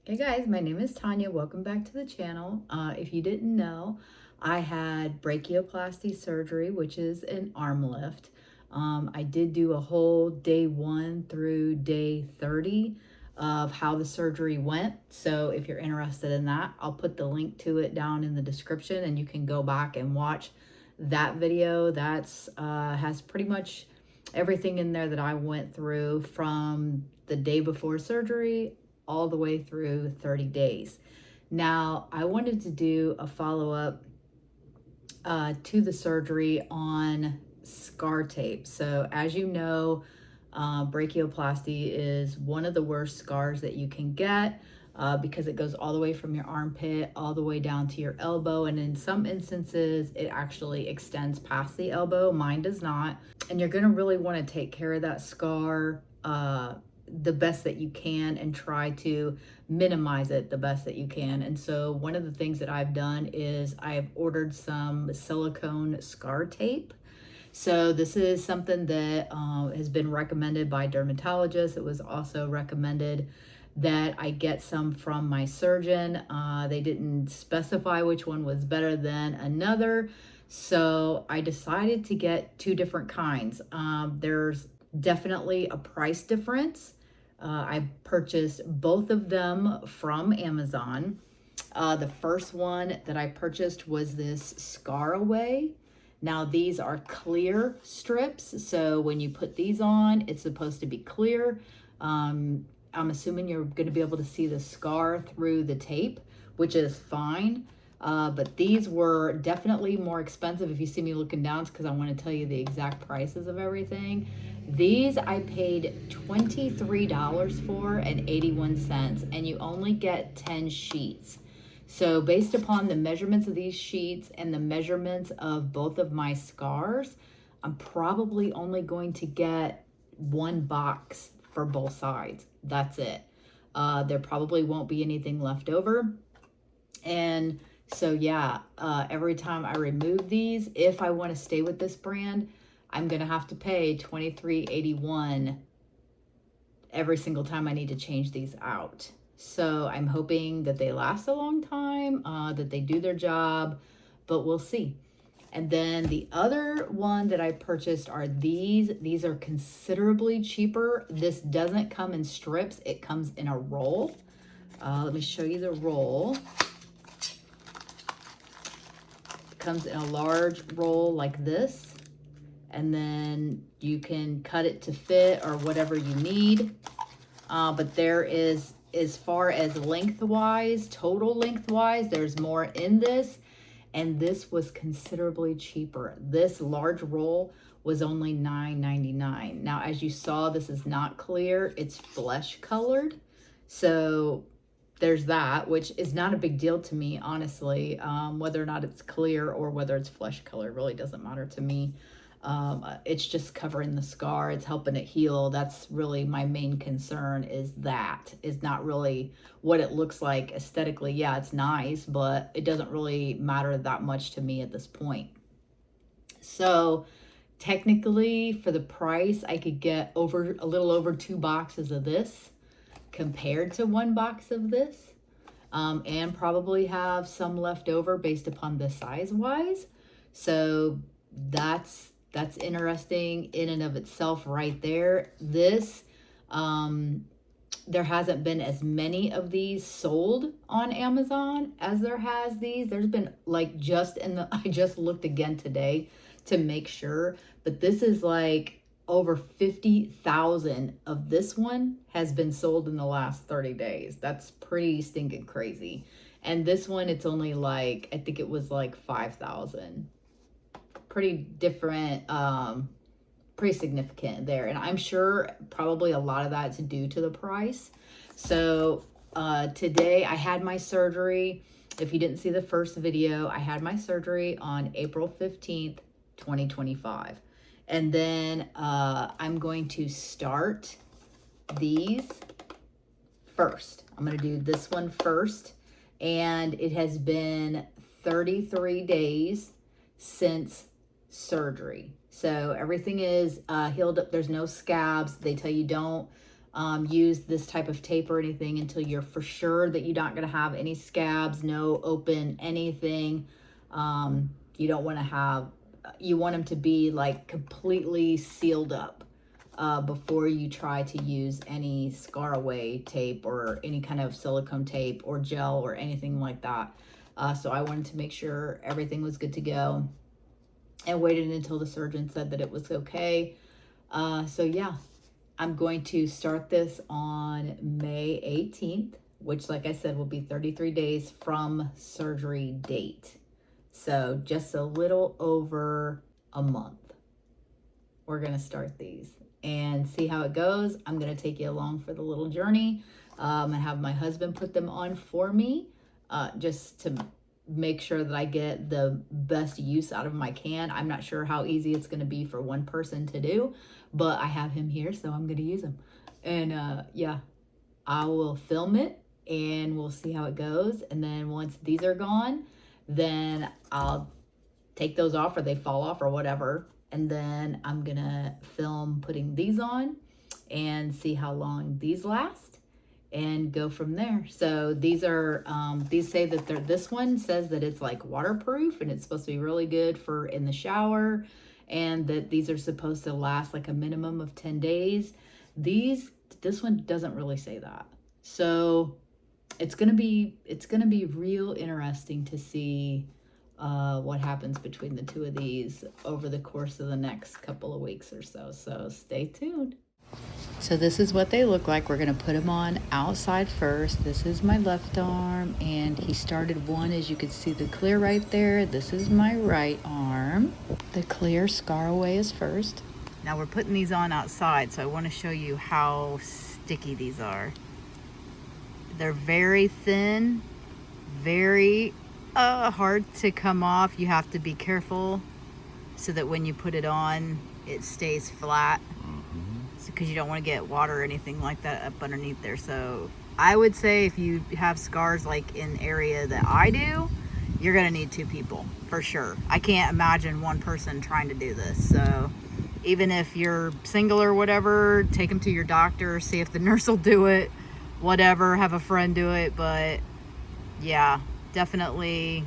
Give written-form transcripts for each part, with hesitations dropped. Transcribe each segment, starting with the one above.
Hey guys, my name is Tanya. Welcome back to the channel. If you didn't know, I had brachioplasty surgery, which is an arm lift. I did do a whole day 1 through day 30 of how the surgery went. So if you're interested in that, I'll put the link to it down in the description and you can go back and watch that video. That's has pretty much everything in there that I went through from the day before surgery all the way through 30 days. Now, I wanted to do a follow-up to the surgery on scar tape. So as you know, brachioplasty is one of the worst scars that you can get because it goes all the way from your armpit all the way down to your elbow. And in some instances, it actually extends past the elbow. Mine does not. And you're gonna really wanna take care of that scar the best that you can and try to minimize it the best that you can. And so one of the things that I've done is I've ordered some silicone scar tape. So this is something that has been recommended by dermatologists. It was also recommended that I get some from my surgeon. They didn't specify which one was better than another. So I decided to get 2 different kinds. There's definitely a price difference. I purchased both of them from Amazon. The first one that I purchased was this Scar Away. Now these are clear strips, so when you put these on, it's supposed to be clear. I'm assuming you're going to be able to see the scar through the tape, which is fine. But these were definitely more expensive. If you see me looking down, it's because I want to tell you the exact prices of everything. These I paid $23 for and 81 cents, and you only get 10 sheets. So based upon the measurements of these sheets and the measurements of both of my scars, I'm probably only going to get 1 box for both sides. That's it. There probably won't be anything left over. And so yeah, every time I remove these, if I want to stay with this brand, I'm going to have to pay $23.81 every single time I need to change these out. So I'm hoping that they last a long time, that they do their job, but we'll see. And then the other one that I purchased are these. These are considerably cheaper. This doesn't come in strips. It comes in a roll. Let me show you the roll. It comes in a large roll like this. And then you can cut it to fit or whatever you need. But there is, as far as lengthwise, total lengthwise, there's more in this. And this was considerably cheaper. This large roll was only $9.99. Now, as you saw, this is not clear. It's flesh colored. So there's that, which is not a big deal to me, honestly. Whether or not it's clear or whether it's flesh color really doesn't matter to me. It's just covering the scar. It's helping it heal. That's really my main concern, is not really what it looks like aesthetically. Yeah, it's nice, but it doesn't really matter that much to me at this point. So technically for the price, I could get a little over 2 boxes of this compared to 1 box of this, and probably have some left over based upon the size wise. So that's interesting in and of itself right there. This, there hasn't been as many of these sold on Amazon as there has these. There's been like I just looked again today to make sure, but this is like over 50,000 of this one has been sold in the last 30 days. That's pretty stinking crazy. And this one, it's only like, I think it was like 5,000. Pretty different, pretty significant there. And I'm sure probably a lot of that's due to the price. So today I had my surgery. If you didn't see the first video, I had my surgery on April 15th, 2025. And then I'm going to start these first. I'm going to do this one first. And it has been 33 days since surgery. So everything is healed up. There's no scabs. They tell you don't use this type of tape or anything until you're for sure that you're not going to have any scabs, no open anything. You don't want to have, you want them to be like completely sealed up before you try to use any scar away tape or any kind of silicone tape or gel or anything like that. So I wanted to make sure everything was good to go and waited until the surgeon said that it was okay. So yeah, I'm going to start this on May 18th, which, like I said, will be 33 days from surgery date. So just a little over a month. We're going to start these and see how it goes. I'm going to take you along for the little journey and have my husband put them on for me just to make sure that I get the best use out of them I can. I'm not sure how easy it's going to be for one person to do, but I have him here, so I'm going to use him. And yeah, I will film it and we'll see how it goes. And then once these are gone, then I'll take those off or they fall off or whatever. And then I'm going to film putting these on and see how long these last and go from there. So these are, these say that this one says that it's like waterproof and it's supposed to be really good for in the shower, and that these are supposed to last like a minimum of 10 days. This one doesn't really say that. So it's going to be real interesting to see what happens between the two of these over the course of the next couple of weeks or so. So stay tuned. So this is what they look like. We're going to put them on outside first. This is my left arm, and he started one, as you can see the clear right there. This is my right arm. The clear scar away is first. Now we're putting these on outside, so I want to show you how sticky these are. They're very thin, very hard to come off. You have to be careful so that when you put it on, it stays flat, because you don't want to get water or anything like that up underneath there. So I would say if you have scars like in area that I do, you're gonna need 2 people for sure. I can't imagine one person trying to do this. So even if you're single or whatever, take them to your doctor, see if the nurse will do it, whatever, have a friend do it. But yeah, definitely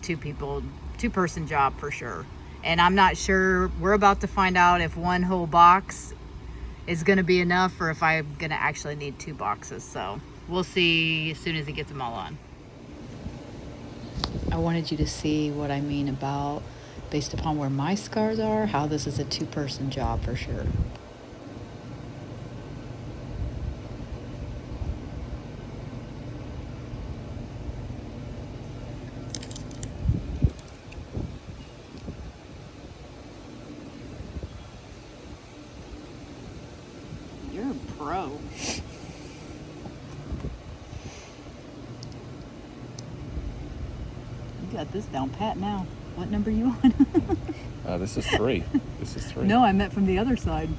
2 people, 2-person job for sure. And I'm not sure, we're about to find out if one whole box is going to be enough or if I'm going to actually need 2 boxes. So we'll see as soon as he gets them all on. I wanted you to see what I mean about, based upon where my scars are, how this is a 2-person job for sure. You're a pro. You got this down pat now. What number are you on? This is 3. This is 3. No, I meant from the other side.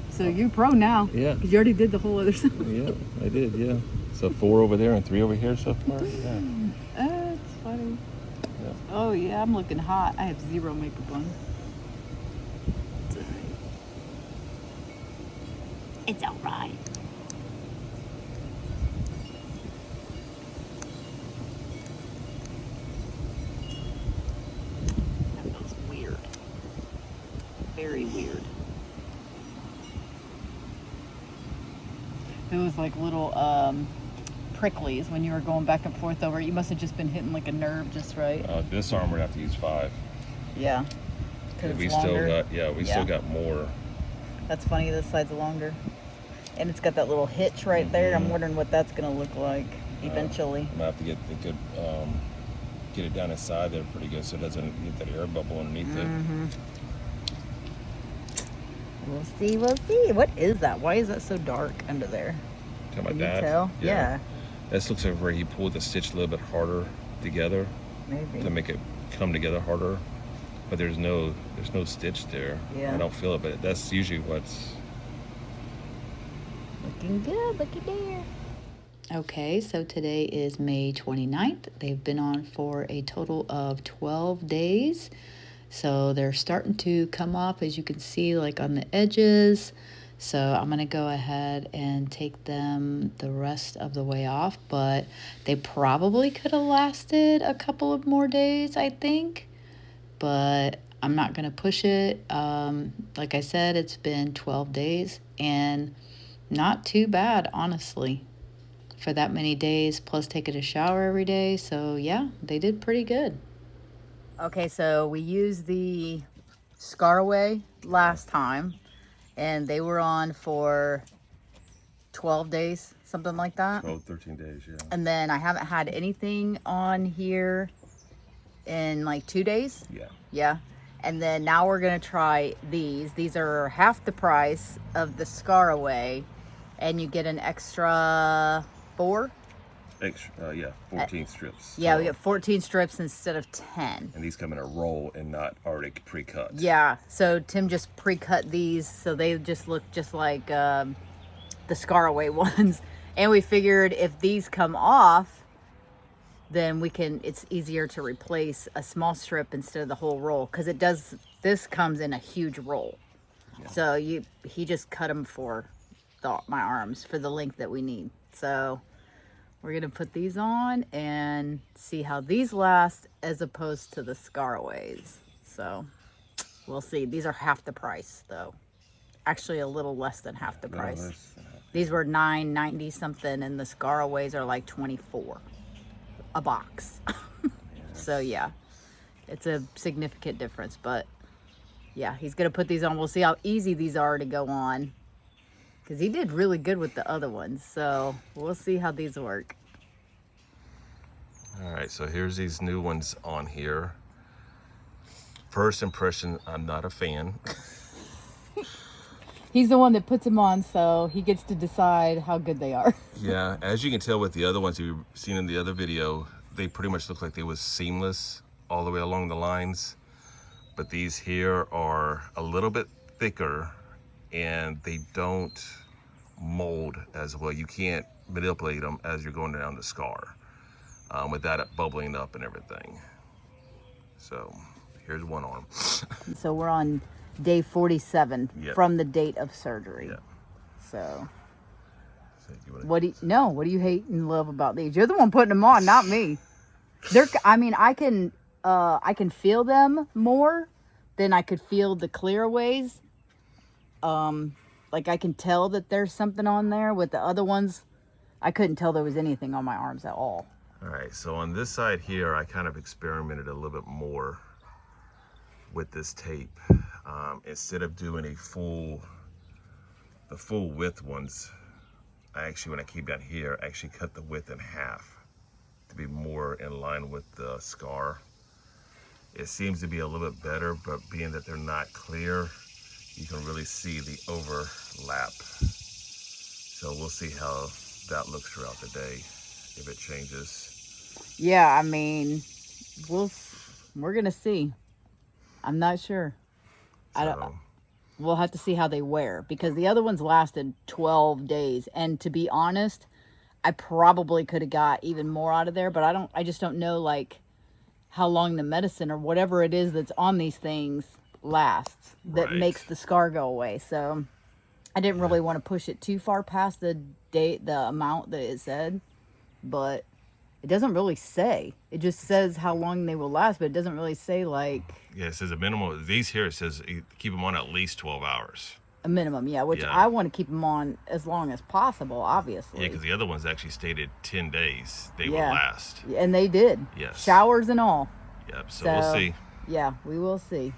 So you're pro now. Yeah. Because you already did the whole other side. Yeah, I did, yeah. So 4 over there and 3 over here so far? Yeah. That's funny. Yeah. Oh, yeah, I'm looking hot. I have 0 makeup on. It's all right. That feels weird. Very weird. It was like little pricklies when you were going back and forth over it. You must have just been hitting like a nerve just right. This arm we're gonna have to use 5. Yeah. We still got more. That's funny, this side's longer. And it's got that little hitch right there. I'm wondering what that's gonna look like eventually. I'm gonna have to get it down inside there pretty good so it doesn't get that air bubble underneath it. We'll see. What is that? Why is that so dark under there? Can you tell? Yeah. This looks like where he pulled the stitch a little bit harder together. Maybe. To make it come together harder. But there's no stitch there. Yeah. I don't feel it, but that's usually what's looking good. Looky there. Okay, so today is May 29th. They've been on for a total of 12 days. So they're starting to come off, as you can see, like on the edges. So I'm going to go ahead and take them the rest of the way off, but they probably could have lasted a couple of more days, I think. But I'm not going to push it. Like I said, it's been 12 days and not too bad, honestly, for that many days, plus taking a shower every day. So yeah, they did pretty good. Okay, so we used the Scarway last time, and they were on for 12 days, something like that. 12, 13 days, yeah. And then I haven't had anything on here in like 2 days. Yeah. Yeah. And then now we're going to try these. These are half the price of the Scarway, and you get an extra 4. Yeah, 14 strips. Yeah, So- we get 14 strips instead of 10. And these come in a roll and not already pre-cut. Yeah, so Tim just pre-cut these, so they just look just like the Scarway ones. And we figured if these come off, then it's easier to replace a small strip instead of the whole roll, because this comes in a huge roll. Yeah. So he just cut them for my arms for the length that we need. So we're gonna put these on and see how these last as opposed to the Scarways. So we'll see. These are half the price though. Actually a little less than half the price. These were $9.90 something, and the Scarways are like $24 a box. So yeah, it's a significant difference, but yeah, he's gonna put these on. We'll see how easy these are to go on, because he did really good with the other ones. So we'll see how these work. All right, so here's these new ones on here. First impression, I'm not a fan. He's the one that puts them on, so he gets to decide how good they are. Yeah, as you can tell with the other ones you've seen in the other video, they pretty much look like they was seamless all the way along the lines. But these here are a little bit thicker, and they don't mold as well. You can't manipulate them as you're going down the scar without it bubbling up and everything. So here's one arm. So we're on day 47 from the date of surgery. Yep. So what do you hate and love about these? You're the one putting them on, not me. I can feel them more than I could feel the Clearaways. Like I can tell that there's something on there. With the other ones, I couldn't tell there was anything on my arms at all. All right, so on this side here, I kind of experimented a little bit more with this tape. Instead of doing the full width ones, when I came down here, I actually cut the width in half to be more in line with the scar. It seems to be a little bit better, but being that they're not clear, you can really see the overlap. So we'll see how that looks throughout the day, if it changes. Yeah, I mean, we're gonna see. I'm not sure. We'll have to see how they wear, because the other ones lasted 12 days. And to be honest, I probably could have got even more out of there, but I just don't know like how long the medicine or whatever it is that's on these things lasts that makes the scar go away. So I didn't really want to push it too far past the amount that it said, but it doesn't really say. It just says how long they will last, but it doesn't really say like... Yeah, it says a minimum. These here, it says keep them on at least 12 hours. A minimum, yeah, which I want to keep them on as long as possible, obviously. Yeah, because the other ones actually stated 10 days they will last. And they did. Yes. Showers and all. Yep, so we'll see. Yeah, we will see.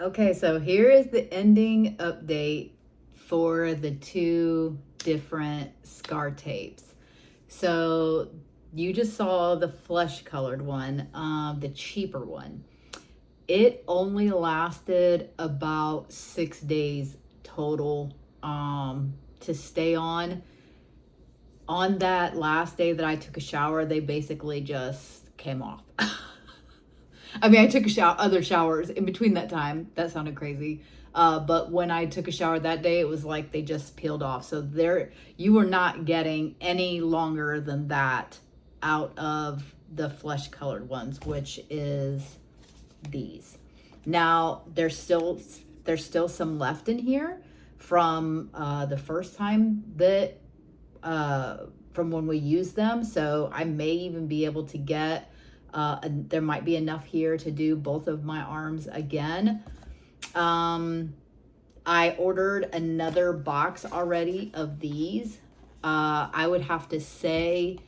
Okay, so here is the ending update for the 2 different scar tapes. So you just saw the flesh colored one, the cheaper one. It only lasted about 6 days total to stay on. On that last day that I took a shower, they basically just came off. I mean, I took other showers in between that time. That sounded crazy. But when I took a shower that day, it was like they just peeled off. So you were not getting any longer than that out of the flesh colored ones, which is these. Now there's still some left in here, from the first time that from when we used them. So I may even be able to get there might be enough here to do both of my arms again. I ordered another box already of these. I would have to say,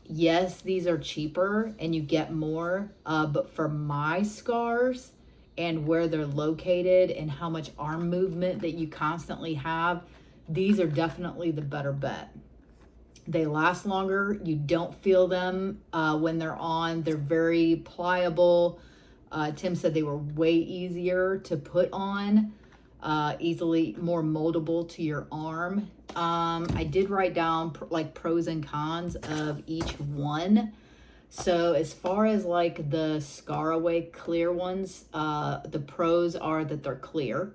yes, these are cheaper and you get more, but for my scars and where they're located and how much arm movement that you constantly have, these are definitely the better bet. They last longer. You don't feel them when they're on. They're very pliable. Tim said they were way easier to put on, easily more moldable to your arm. I did write down like pros and cons of each one. So as far as like the Scar Away clear ones, the pros are that they're clear.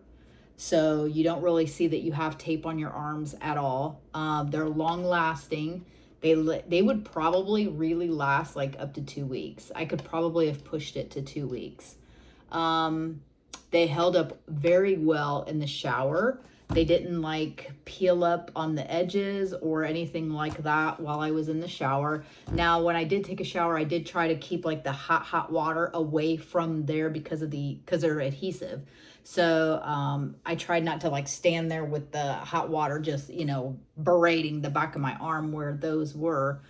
So you don't really see that you have tape on your arms at all. They're long lasting. They would probably really last like up to 2 weeks. I could probably have pushed it to 2 weeks. They held up very well in the shower. They didn't like peel up on the edges or anything like that while I was in the shower. Now, when I did take a shower, I did try to keep like the hot water away from there because they're adhesive. So I tried not to like stand there with the hot water just, berating the back of my arm where those were,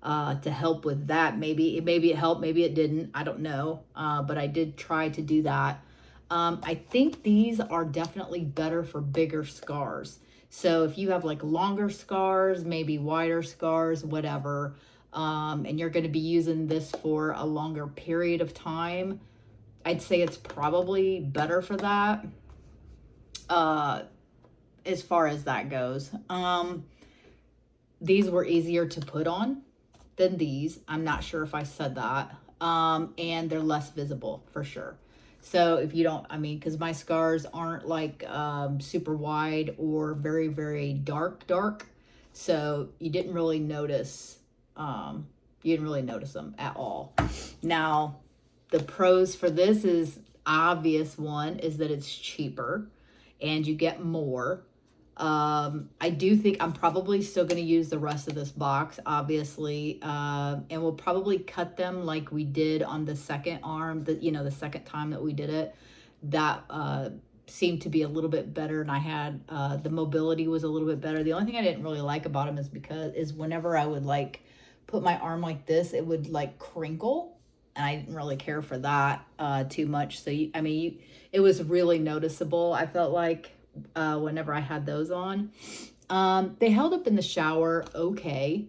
to help with that. Maybe it helped, maybe it didn't. I don't know. But I did try to do that. I think these are definitely better for bigger scars. So if you have like longer scars, maybe wider scars, whatever, and you're going to be using this for a longer period of time, I'd say it's probably better for that, as far as that goes. These were easier to put on than these. I'm not sure if I said that. And they're less visible for sure. So if you don't, because my scars aren't like super wide or very, very dark. So you didn't really notice, them at all. Now, the pros for this is obvious one is that it's cheaper and you get more. I do think I'm probably still going to use the rest of this box, obviously, and we'll probably cut them like we did on the second arm, the second time that we did it. That seemed to be a little bit better, and I had the mobility was a little bit better. The only thing I didn't really like about them is whenever I would like put my arm like this, it would like crinkle, and I didn't really care for that too much. So it was really noticeable. I felt like whenever I had those on. They held up in the shower okay.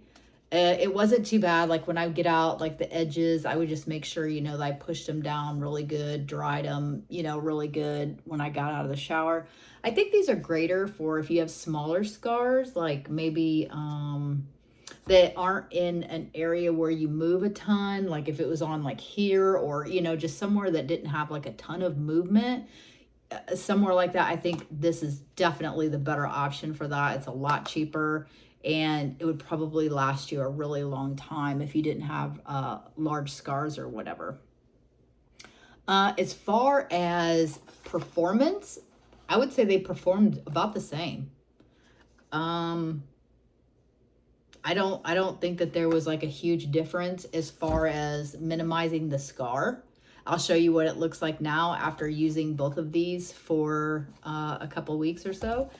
It wasn't too bad. Like when I would get out, like the edges, I would just make sure, that I pushed them down really good, dried them, really good when I got out of the shower. I think these are greater for if you have smaller scars, like maybe that aren't in an area where you move a ton, like if it was on like here or, just somewhere that didn't have like a ton of movement. Somewhere like that, I think this is definitely the better option for that. It's a lot cheaper and it would probably last you a really long time if you didn't have large scars or whatever. As far as performance, I would say they performed about the same. I don't think that there was like a huge difference as far as minimizing the scar. I'll show you what it looks like now after using both of these for a couple weeks or so.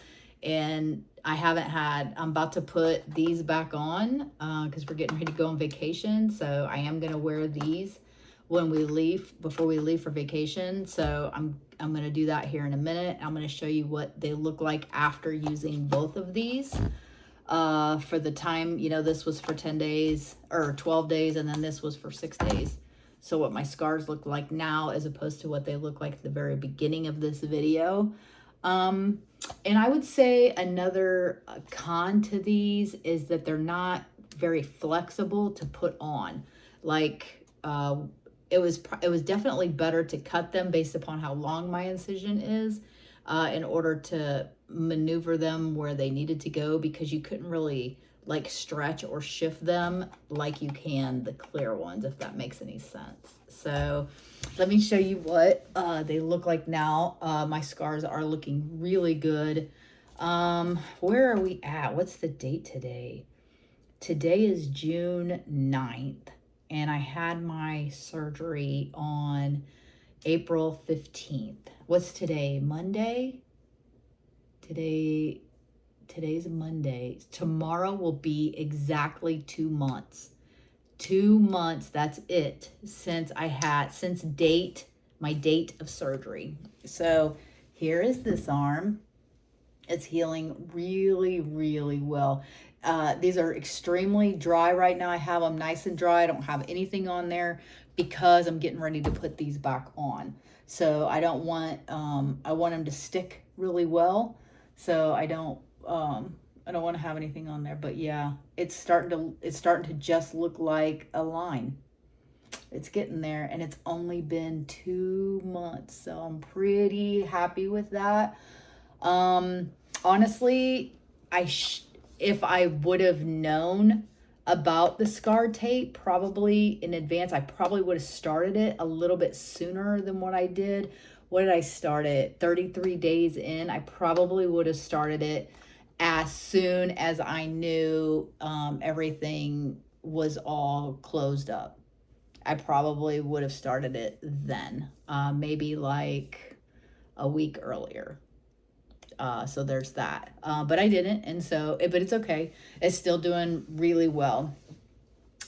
And I'm about to put these back on because we're getting ready to go on vacation. So I am going to wear these before we leave for vacation. So I'm going to do that here in a minute. I'm going to show you what they look like after using both of these. For the time, this was for 10 days or 12 days, and then this was for 6 days. So what my scars look like now as opposed to what they look like at the very beginning of this video. And I would say another con to these is that they're not very flexible to put on. Like it was definitely better to cut them based upon how long my incision is in order to maneuver them where they needed to go, because you couldn't really like stretch or shift them like you can the clear ones, if that makes any sense. So let me show you what they look like now. My scars are looking really good. Where are we at? What's the date today? Today is June 9th, and I had my surgery on April 15th. What's today? Monday? Today's Monday. Tomorrow will be exactly 2 months. 2 months, that's it, since my date of surgery. So here is this arm. It's healing really, really well. These are extremely dry right now. I have them nice and dry. I don't have anything on there because I'm getting ready to put these back on. So I don't want, I want them to stick really well. So I don't want to have anything on there. But yeah, it's starting to just look like a line. It's getting there, and it's only been 2 months. So I'm pretty happy with that. Honestly, if I would have known about the scar tape probably in advance, I probably would have started it a little bit sooner than what I did. What did I start it? 33 days in. I probably would have started it as soon as I knew everything was all closed up. I probably would have started it then, maybe like a week earlier. So there's that. But I didn't, and but it's okay. It's still doing really well.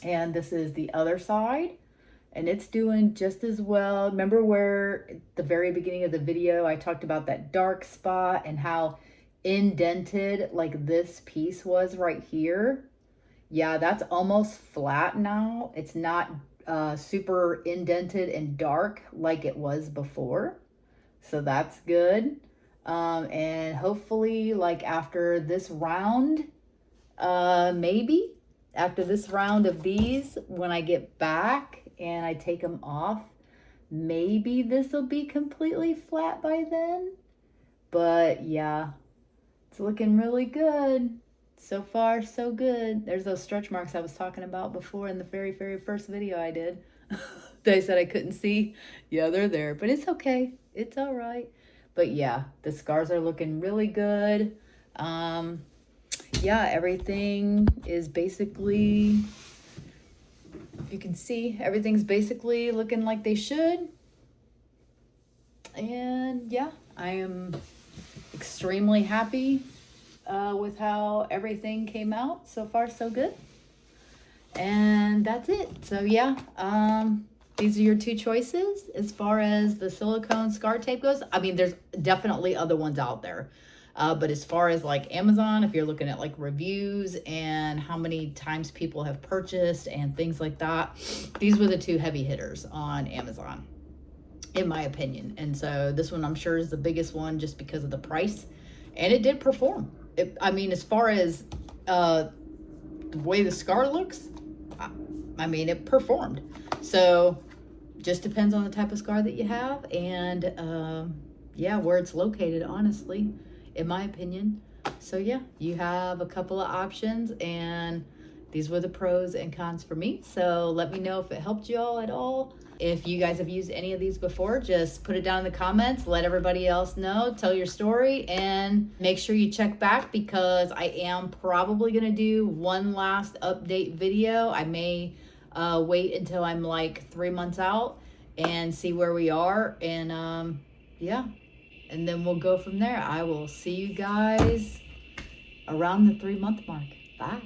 And this is the other side, and it's doing just as well. Remember where at the very beginning of the video, I talked about that dark spot and how indented like this piece was right here? Yeah, that's almost flat now. It's not super indented and dark like it was before. So that's good. And hopefully like after this round, maybe after this round of these, when I get back and I take them off, maybe this will be completely flat by then. But yeah, it's looking really good. So far, so good. There's those stretch marks I was talking about before in the very, very first video I did. That I said I couldn't see. Yeah, they're there, but it's okay. It's all right. But yeah, the scars are looking really good. Yeah, everything is basically, if you can see, everything's basically looking like they should. And yeah, I am extremely happy with how everything came out. So far, so good. And that's it. So yeah, these are your two choices as far as the silicone scar tape goes. I mean, there's definitely other ones out there. But as far as like Amazon, if you're looking at like reviews and how many times people have purchased and things like that, these were the two heavy hitters on Amazon, in my opinion. And so this one I'm sure is the biggest one just because of the price. And it did perform. I mean, as far as the way the scar looks, I mean, it performed. So just depends on the type of scar that you have and yeah, where it's located, honestly, in my opinion. So yeah, you have a couple of options, and these were the pros and cons for me. So let me know if it helped you all at all. If you guys have used any of these before, just put it down in the comments. Let everybody else know. Tell your story, and make sure you check back because I am probably going to do one last update video. I may wait until I'm like 3 months out and see where we are. And yeah, and then we'll go from there. I will see you guys around the 3-month mark. Bye.